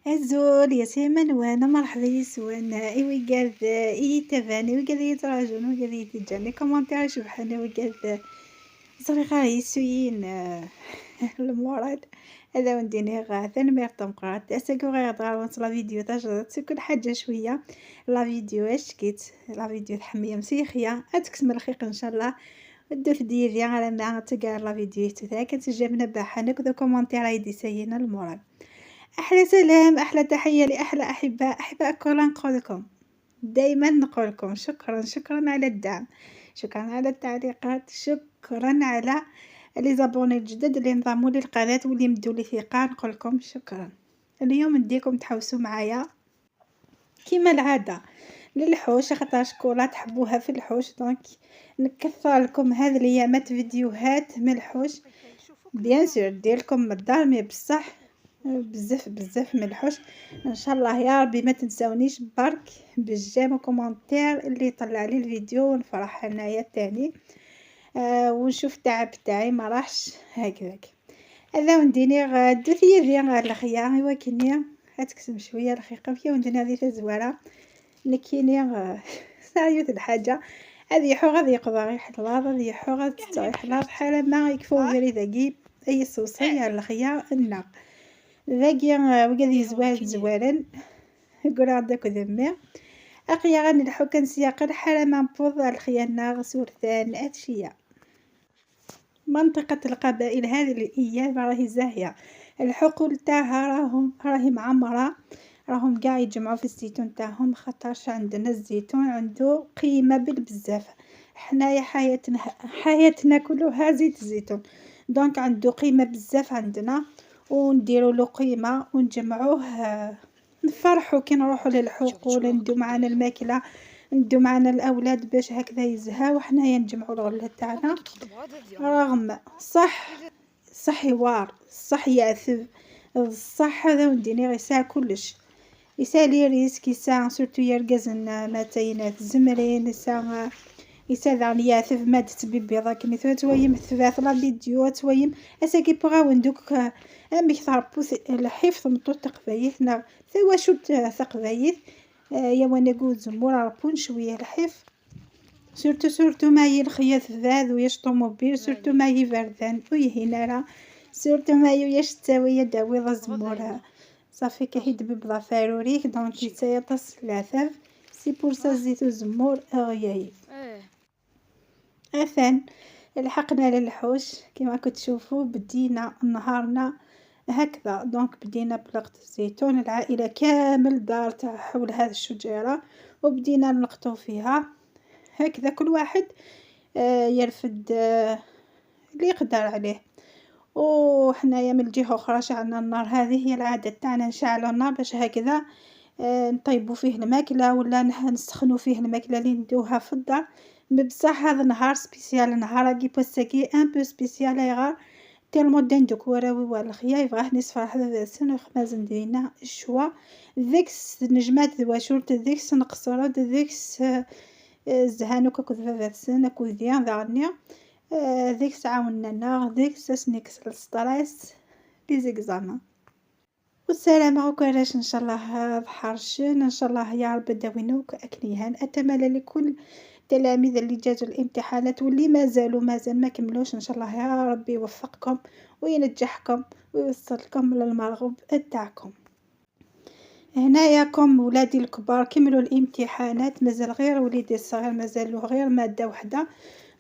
الزول يا سيمن وانا مرحبا يسوانا ايوا قال اي تباني وقال يتراجعون وقال يتجاني كومونتير شبحانه وقال صريخة يسوين المورد هذا ونديني غاثا ميرطم قرات اساكو غير غدغا لا فيديو تاع تكون حاجه شويه لا فيديو اش كيت لا فيديو تحميه مسيخيه اتكس من الخيق ان شاء الله الدوث ديالي على ما تقال لا فيديو تاعك تجابنا بحنك ذو كومونتير يدي سينا المورد. احلى سلام احلى تحيه لاحلى احباء كل نقول لكم دائما نقول لكم شكرا على الدعم، شكرا على التعليقات، شكرا على لي زابوني الجدد اللي انضموا للقناه واللي مدوا لي ثقه. نقول لكم شكرا. اليوم نديكم تحوسوا معايا كما العاده للحوش خاطر شكون تحبوها في الحوش دونك نكثر لكم هذه الايامات فيديوهات من الحوش بيان سور دير لكم من الدار مي بصح بزاف من الحوش. ان شاء الله يا ربي ما تنساونيش برك بالجيم وكومنتير اللي يطلع لي الفيديو ونفرح انايا تاني ونشوف تعب تاعي ما راحش هكذاك. هذا ونديني غادو ثيا ديال الخيار ايوا كني هتكسم شويه رقيقه فيا وندير هذه زواره نكيني سايوت الحاجه هذه حو غادي يقضى يحلى هذه حو غادي يحلى بحال ما يكفو غير ذاكي اي صوصيه على الخيار النار ذاكي وقادي زوالن يقول هذاك ذمي اقيا غنلحو كنسياق الحاله ما نفوض الخيانه سورتان هادشيا. منطقة القبائل هذه الأيام راهي زاهية، الحقول تاعها راهي معمرة، راهم قاع يجمعوا في الزيتون تاعهم خاطرش عندنا الزيتون عنده قيمة بالبزاف. حنايا حياتنا كلها زيت الزيتون دونك عنده قيمة بزاف عندنا ونديرو له قيمة ونجمعوه نفرحوا كي نروحوا للحقول ندو معنا الماكلة ندو معنا الاولاد باش هكذا يزهاو وحنايا نجمعوا الغله تاعنا رغم صح يوار صح يعثب الصح هذا وديني غيساع كلش يسالي ريسك يساع سورتو يرقزن ماتينات الزمرين يساع ذاني يعثب ما تتبيبي ذاك مثل تويم ثلاث لا فيديو تويم اساكي بغاو ندوك امي ثربوث الحفظ مطو تقبايثنا ثوا شو تقبايث يا وانا قول زمور ربون شويه الحفظ سورتو ما هي الخياط ذاذ وياش طوموبيل سورتو ما هي فردان ويهنا راه سورتو ما هي ياش تساوي داوي الزمور صافي كيحيد ببلا فاروريك دونك يتسيطس العثاب سي بور سا زيتو زمور غيايب اثان لحقنا للحوش كما كتشوفوا بدينا نهارنا هكذا دونك بدينا بلقط الزيتون العائله كامل دارت حول هذه الشجره وبدينا نلقطو فيها هكذا كل واحد يرفد اللي يقدر عليه. وحنايا من الجهه اخرى شعلنا النار هذه هي العاده تاعنا نشعلوا النار باش هكذا نطيبوا فيه الماكله ولا نسخنوا فيه الماكله اللي ندوها في الدار. بصح هذا نهار سبيسيال نهار كي بوسكي ان بو سبيسيال يغار تيرمو دندوك وراوي والخيا يبغاه نصفر هذا السنة خماز ندينا الشوا ذيكس نجمات واشورت ذيكس نقصرو ذيكس زهانو كوك ذا السنة كوذيان ذارنيا ذيكس عاوننا ذيكس سنيكس الستريس لي زيكزامان والسلامة وكراش ان شاء الله بحرشن ان شاء الله يا رب داوينوك اكنيهان اتمنى لكل التلاميذ اللي جازوا الامتحانات واللي مازال ما كملوش ان شاء الله يا ربي يوفقكم وينجحكم ويوصلكم للمرغوب تاعكم. هناياكم ولادي الكبار كملوا الامتحانات مازال غير وليدي الصغير مازال غير ماده وحده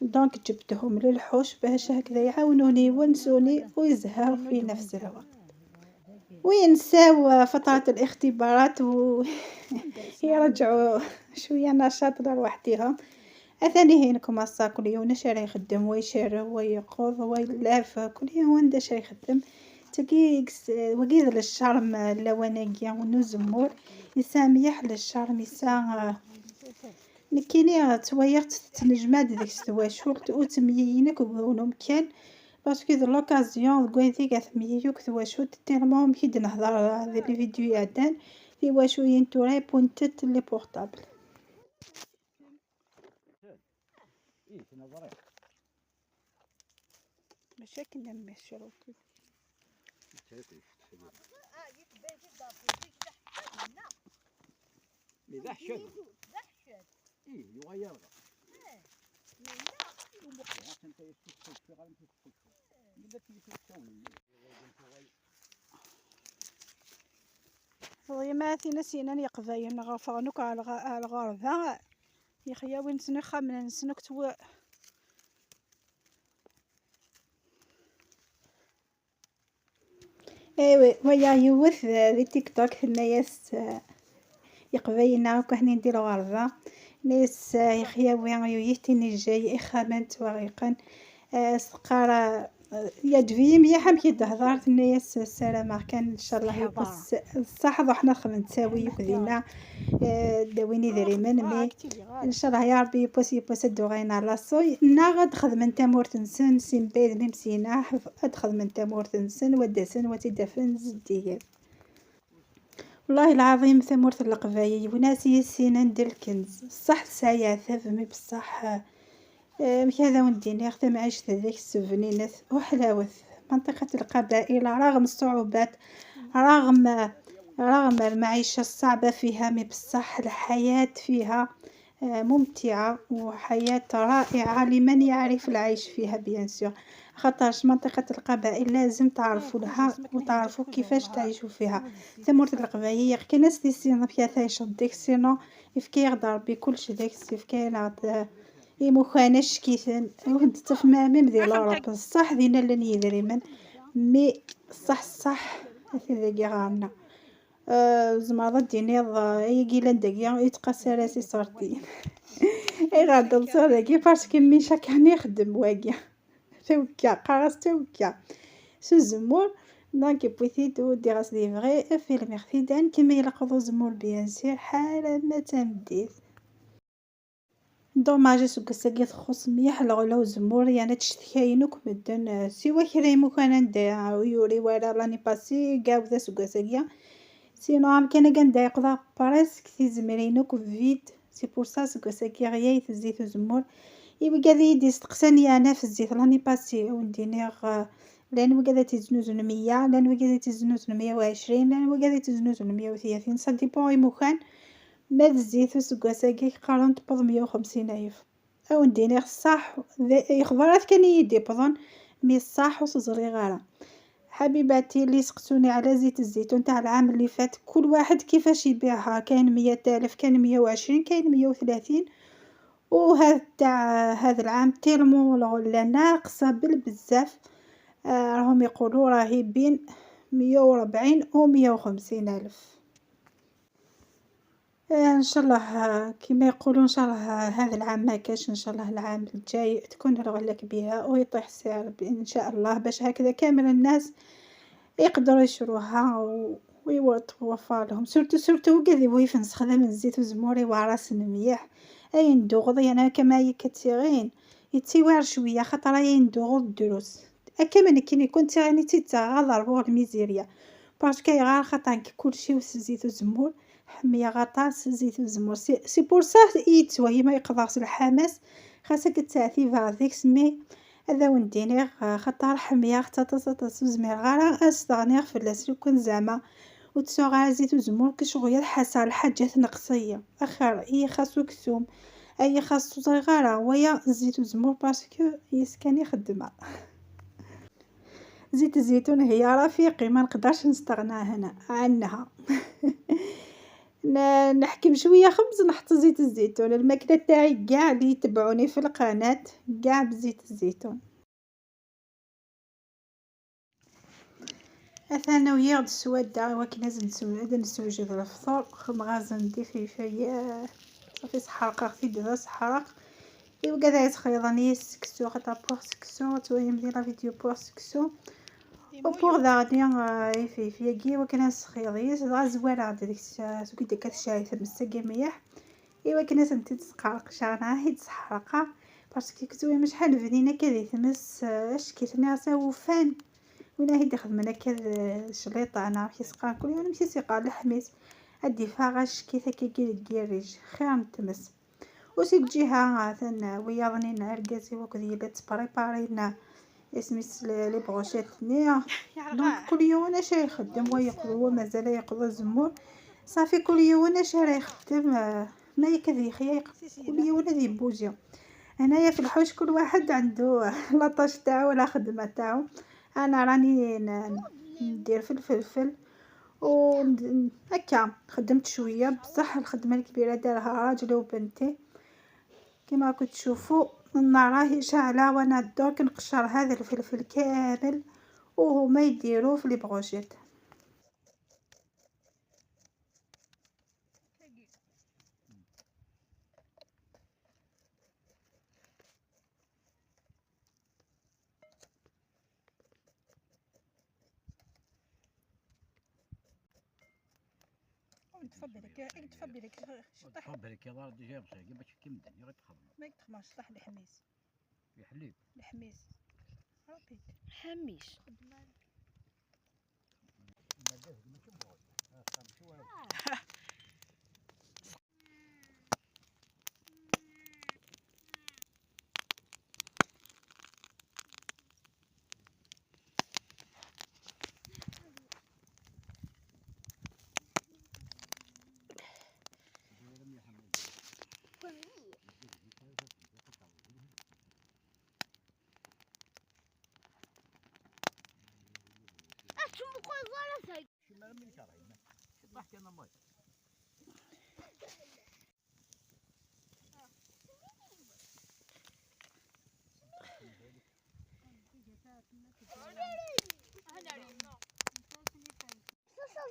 دونك جبتهم للحوش باش هكذا يعاونوني يونسوني ويزهاو في نفس الوقت وينساو فترة الاختبارات ويرجعوا شوية نشاط لوحدهم. أثاني هينكم الصا كل يوم نشري يخدم ويشري ويقوض ويلاف كل يوم ندا شي يخدم تقيقس وقيد للشرم اللواناقيا ونزمور يساميح للشرم يسا نكيني تويقت تنجمات ديك السواشولت وتميينك وقولهم كان باسكو ذا لوكازيون قويتي كثمييوك ثواشولت تيرمون كي نهضر هذا لي فيديو يعدان في واشو ينتوري بونتت لي بورطابل ماشي كنا ماشي إذا حشد إيه يغير ضيماتي نسينا يقضين غفانك على الغربة يخياوين سنخا من نسنك تو ايوه ويا يوث ذي تيك توك الناس يقضينا وكهني ندير غربة ناس يخياوين يويتيني جاي إخامنت وغيقا سقارة يدفي ميحا كي تهضر الناس السلامة كان ان شاء الله يبص الصح وحنا نساوي يكذينا داويني دريمن مي ان شاء الله يا ربي يبوس دوغينا لاصوي غاد خدمن تامور تنسن سين بيد ممسينا ادخل من تامور تنسن ودسن وتدفن زدير والله العظيم ثمورة القبايي وناسي السنان ندير الكنز صح سايع ثفمي بصح هذا ونديني اخدم عيشت هذيك السفنينات وحلاوث منطقة القبائل رغم الصعوبات رغم المعيشة الصعبة فيها مي بصح الحياة فيها ممتعة وحياة رائعة لمن يعرف العيش فيها بيان سور خاطرش منطقة القبائل لازم تعرفوا لها وتعرفوا كيفاش تعيشوا فيها ثمورة القبائل كاين ناس اللي فيها تعيش ديك سينو يفكي يقدر بكلش ديك يفكي نعط مخانش كيثن تفهمامي ديال اوروبا بصح دينا لن يدري مي صح هذا غامنا زمرة ديني يجي لندقيا يتقاسى راسي صورتي اي غادر صورتي باسكو ميشا كان يخدم واقع توكا قراص توكا سو زمور دونك بويتيتو دي راس دي فغي فيلم خفيدان كيما يلقضو زمور بيان سير حاله ما تمديث دوماج سكساكي تخص ميح الغلا زمور يعني تشتكاينوك مدن سوا كريمو كان ندير ويوري ولا راني باسي كاع ذا سكساكيا سينو عام كان كندا يقضى بريسك تيزمرينوك فيد سي بور سا سكساكي غيا الزيت زمور يبقى يدي استقساني انا في الزيت راني باسي ونديني لان وقادا تزنوز 100 لان وقادا تزنوز 120 لان وقادا تزنوز 130 سا ديبون مكان ماذا الزيت سكاساكي قارن تبض 150 ألف او نديني صح يخبرات كان يدي بضن مي الصح وصغري غارة حبيباتي اللي سقسوني على زيت الزيتون تاع العام اللي فات كل واحد كيفاش يبيعها كاين 100 ألف كاين 120 كاين 130 وهذا تاع هذا العام تيرمون ولا ناقصه بالبزاف راهم يقولوا راهي بين 140 و 150 ألف ان شاء الله كما يقولون ان شاء الله هذا العام ما كاش ان شاء الله العام الجاي تكون الغله كبيره ويطيح السعر ان شاء الله باش هكذا كامل الناس يقدروا يشروها ويوفر لهم سورتو كذي ويف نستخدم الزيت وزموري وعراس مليح اي ندوغضي انا كما يكثرين يتسوار شويه خاطر يندوغض الدروس كما كي يكون تاني تتغاضر بور الميزيريا باسكو غير خاطر كلشي وزيت وزمور حميه غطاس زيت وزمور سي بور سا يتسوى ما يقدرش الحماس خاصك تعثي فازيك سمي هذا ونديني خاطر حميه خطاطا زمير غير استغني فلاس لو كان زعما وتسوغ زيت وزمور كشغل الحاسه الحاجات نقصيه اخر اي خاصو كسوم اي خاصو صغيره ويا زيت وزمور باسكو يسكن يخدمها زيت الزيتون هي رفيقي ما نقدرش نستغنى هنا عنها نحكم شويه خبز نحط زيت الزيتون الماكله تاعي كاع اللي يتبعوني في القناه كاع بزيت الزيتون اثنا ويغد السواده وكي لازم نسوجد الفطور مغازن ندير فيه شويه صافي سحرقه خفيت دابا سحرق ايوا كاع يتخيضني سكسو خاطر بوغ سكسو تويا مدير فيديو بوغ سكسو وبوغ داغني في كي وكنا سخيضيس دغا زوالة ديك سوكي ديك الشاي تمسكي مليح ايوا كنا سنتي تسقرق شغنا هي تسحرقه باسكو كتوي مش حال فينا كذا تمس اشكيتنا سوفان ولا هي دخل منا كذا شليطه انا في سقان كل يوم نمشي سيقال الحميس ادي فاغش كيفا كي كيريج خير نتمس وسي جهه ثنا وياضني نرقاسي وكذي لا تبريبارينا اسميس لي بروشيت نيا دونك كل يوم انا شي يخدم ويقضي ومازال يقضي الزمور صافي كل يوم انا شاري يخدم ما يكذي خياق كل يوم هذه بوجي. هنايا في الحوش كل واحد عنده لاطاش تاعو ولا خدمه تاعو. انا راني ندير في الفلفل و هكا خدمت شويه بصح الخدمه الكبيره دارها راجلي وبنتي. كما راكم تشوفوا النار راهي شاعله وانا درك نقشر هذا الفلفل كامل وهما يديروه في لي بروجيت. تفضلك تفضلك شطح تفضلك يا دار ديجا بصح باش كيمدن غير تخدم ما يتخماش صح الحميس في حليب الحميس ربي حميش شمال من كرايم ضحك انا ماي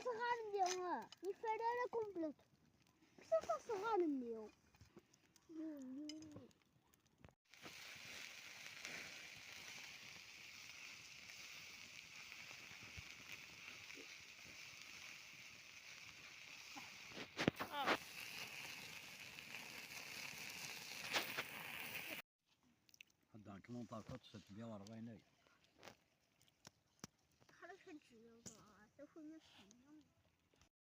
صغار اليوم الفرارة كومبليت صغار اليوم هذا كمان طاقات 640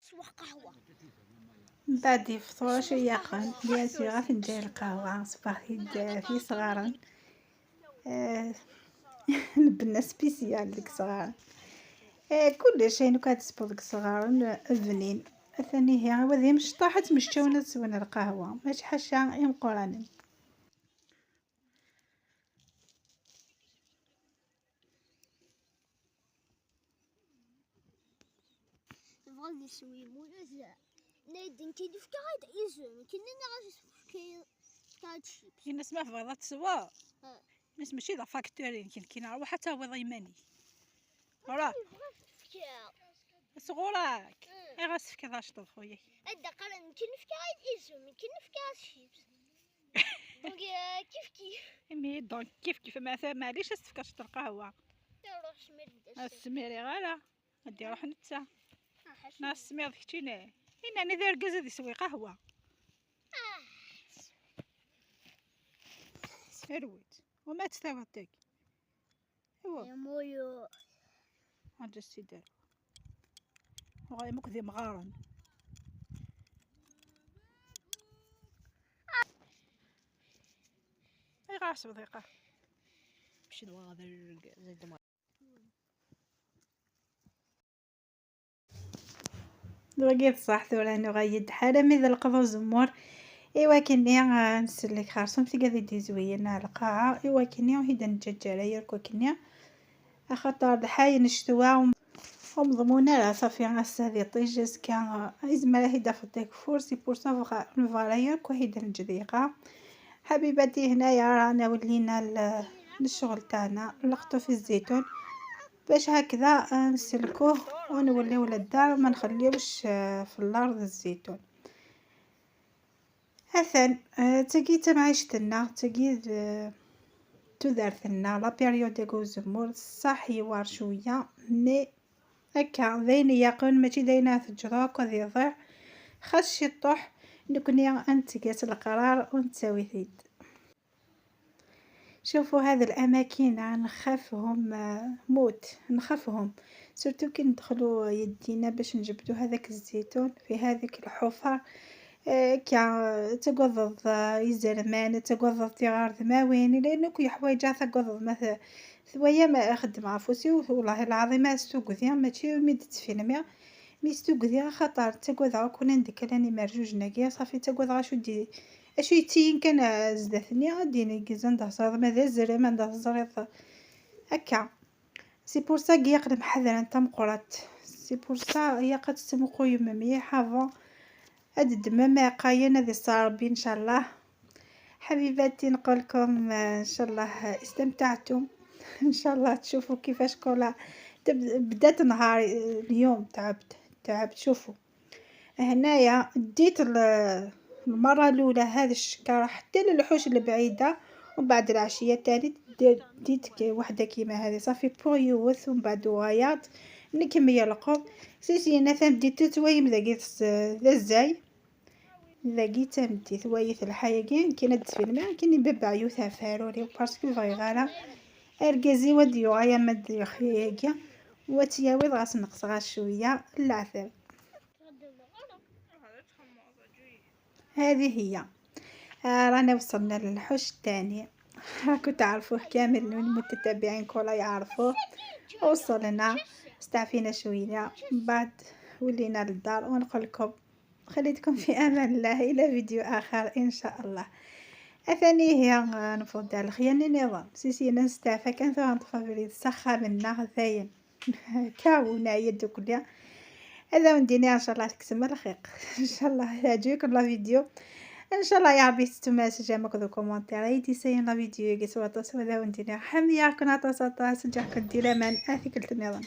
سوا قهوة من بعد يفطروا شيقا بيان فنجان القهوه صباحي في صغارا البنه سبيسيال ديك صغار كل شيء كتسبر ديك صغار البنين الثاني هي وذي مش طاحت مشتونه تسوين القهوه ماشي حاشا يمقران. تبغى نسوي موزة نايدين كي دفكا غاد إيزون كنا نغاس كي كاد شيبس الناس ما فضات تسوا اه. الناس ماشي لا فاكتوري يمكن كي نروح حتى هو ضيماني وراك فكا صغورك اي غاسفك هذا شطط خويا أدا قرن كي نفكا غاد إيزون كي نفكا غاد شيبس دونك كيف مي دونك كيف معليش اسفك شطر القهوه نروح سمير السميري غالا غادي نروح نتا ناس السمير ديكتيني انني داير كازا يسوي قهوه ارويت وما تستوعبتك ايوا يا مويو هاد السيدار وغاي مكذي مغارن اي غاس بضيقه مشي هذا زيد ما بقيت صح ثولا انه غايد حاله مذا القضاء زمور ايوا كني نسلك خارصم في قضية زوين على القاعة ايوا كني وهيدا نججر يركو كني خاطر الحاي نشتوا ومضمونة لا صافي غاس هذي طيجز كان ازمرا هيدا فديك فورسي بورسون نفالاير كو هيدا نجديقة حبيبتي هنايا رانا ولينا للشغل تاعنا نلقطو في الزيتون باش هكذا نسلكوه ونوليو للدار ما نخليوش في الارض الزيتون حسن. تقيت معيشتنا تقيد تدارثنا لا بيريود ديكو زمور صح يوار شويه مي هكا ذين يقن ماشي داينه تجراك وذي ضع خاص يطيح نكوني انت قاس القرار ونتساوي ثيد. شوفوا هذه الاماكن نخافهم موت نخافهم سورتو كي ندخلوا يدينا باش نجبدوا هذاك الزيتون في هذيك الحفر كا تقضض يزرمان تقضض تغار ثماوين لانه كي حوايج تقضض مثلا ثويا ما اخدم عفوسي والله العظيم السوق ذي ماشي ميد تفيلمي ميستو قديا خطر تقود كون عندك راني مرجوج ناقيا صافي تقود غا شو دي اشو يتين كان زداتني غادي نقزن دهزر ماذا زر ما دهزر هكا. سي بور سا كي يقدم حذر انت مقرات سي بور سا هي قد تسمقو يما مليحه افون هاد الدمامه قاين هذه صاربي ان شاء الله. حبيباتي نقولكم ان شاء الله استمتعتم ان شاء الله تشوفوا كيفاش كولا بدات نهار اليوم تعبت شوفوا هنايا ديت المره الاولى هذا الشكاره حتى للوحوش البعيده ومن بعد العشيه الثانيه ديت وحده كيما هذه صافي بور يوث ومن بعد غياط نكمل القوم سيسي نثم بديت تويم ذاكيت ذا ازاي ذاكيت مدي ثويث الحياكين كي في الماء كي نببع يوثا فاروري باسكو فايغالا اركزي وديو غايا مدي خياكيا وتياوي غاس نقص غا شويه العذاب. هذه هي رانا وصلنا للحوش الثاني راكو تعرفوه كامل المتتبعين كولا يعرفوه. وصلنا استعفينا شويه من بعد ولينا للدار ونقول لكم خليتكم في امان الله الى فيديو اخر ان شاء الله. اثاني هي نفضل الخيانه نظام سيسي نستعفى كان ثوان طفابريد سخا منا ثاين كاونا يدو كلها هذا وندينا ان شاء الله تكسم الخيق ان شاء الله يعجبكم لا فيديو ان شاء الله يا ربي ستماس جامك ذو كومونتير ايدي سين لا فيديو يقسوا تصوا ذا وندينا حميا كنا تصاطا سجحكم ديلا من اثقلت النظام.